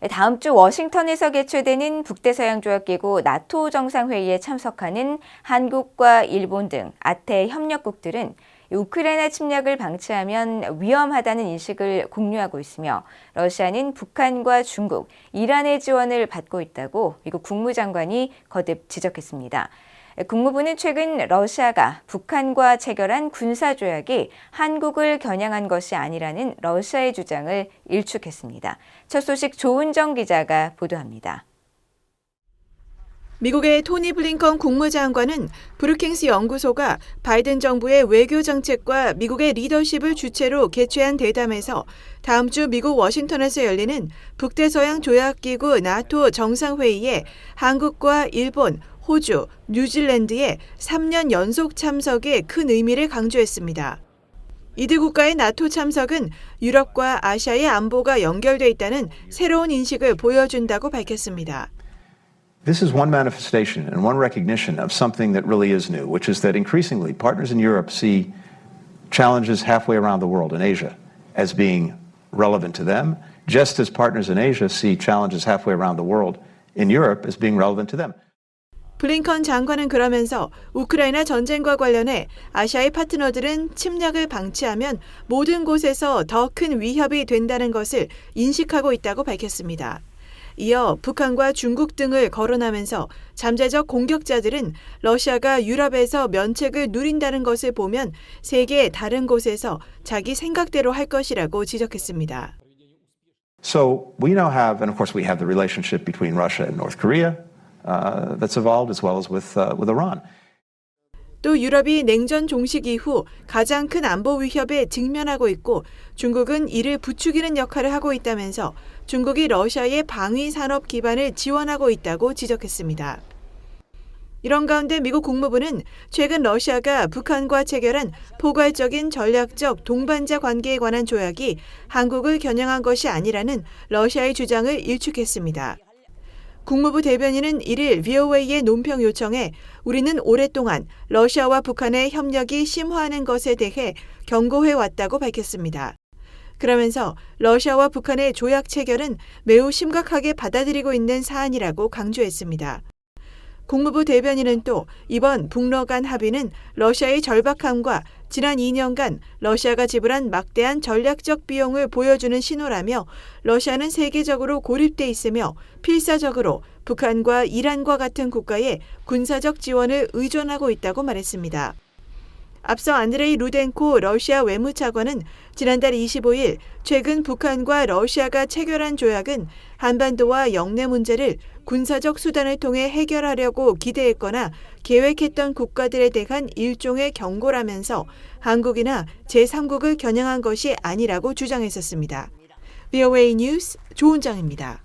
다음 주 워싱턴에서 개최되는 북대서양조약기구 나토 정상회의에 참석하는 한국과 일본 등 아태 협력국들은 우크라이나 침략을 방치하면 위험하다는 인식을 공유하고 있으며 러시아는 북한과 중국, 이란의 지원을 받고 있다고 미국 국무장관이 거듭 지적했습니다. 국무부는 최근 러시아가 북한과 체결한 군사조약이 한국을 겨냥한 것이 아니라는 러시아의 주장을 일축했습니다. 첫 소식 조은정 기자가 보도합니다. 미국의 토니 블링컨 국무장관은 브루킹스 연구소가 바이든 정부의 외교 정책과 미국의 리더십을 주체로 개최한 대담에서 다음 주 미국 워싱턴에서 열리는 북대서양 조약기구 나토 정상회의에 한국과 일본, 호주, 뉴질랜드의 3년 연속 참석에 큰 의미를 강조했습니다. 이들 국가의 나토 참석은 유럽과 아시아의 안보가 연결돼 있다는 새로운 인식을 보여준다고 밝혔습니다. This is one manifestation and one recognition of something that really is new, which is that increasingly partners in Europe see challenges halfway around the world in Asia as being relevant to them, just as partners in Asia see challenges halfway around the world in Europe as being relevant to them. 블링컨 장관은 그러면서 우크라이나 전쟁과 관련해 아시아의 파트너들은 침략을 방치하면 모든 곳에서 더 큰 위협이 된다는 것을 인식하고 있다고 밝혔습니다. 이어 북한과 중국 등을 거론하면서 잠재적 공격자들은 러시아가 유럽에서 면책을 누린다는 것을 보면 세계의 다른 곳에서 자기 생각대로 할 것이라고 지적했습니다. So we now have, and of course we have the relationship between Russia and North Korea that's evolved as well as with Iran. 또 유럽이 냉전 종식 이후 가장 큰 안보 위협에 직면하고 있고 중국은 이를 부추기는 역할을 하고 있다면서 중국이 러시아의 방위 산업 기반을 지원하고 있다고 지적했습니다. 이런 가운데 미국 국무부는 최근 러시아가 북한과 체결한 포괄적인 전략적 동반자 관계에 관한 조약이 한국을 겨냥한 것이 아니라는 러시아의 주장을 일축했습니다. 국무부 대변인은 1일 VOA의 논평 요청에 우리는 오랫동안 러시아와 북한의 협력이 심화하는 것에 대해 경고해 왔다고 밝혔습니다. 그러면서 러시아와 북한의 조약 체결은 매우 심각하게 받아들이고 있는 사안이라고 강조했습니다. 국무부 대변인은 또 이번 북러 간 합의는 러시아의 절박함과 지난 2년간 러시아가 지불한 막대한 전략적 비용을 보여주는 신호라며 러시아는 세계적으로 고립돼 있으며 필사적으로 북한과 이란과 같은 국가의 군사적 지원을 의존하고 있다고 말했습니다. 앞서 안드레이 루덴코 러시아 외무차관은 지난달 25일 최근 북한과 러시아가 체결한 조약은 한반도와 영내 문제를 군사적 수단을 통해 해결하려고 기대했거나 계획했던 국가들에 대한 일종의 경고라면서 한국이나 제3국을 겨냥한 것이 아니라고 주장했었습니다. VOA 뉴스 조은정입니다.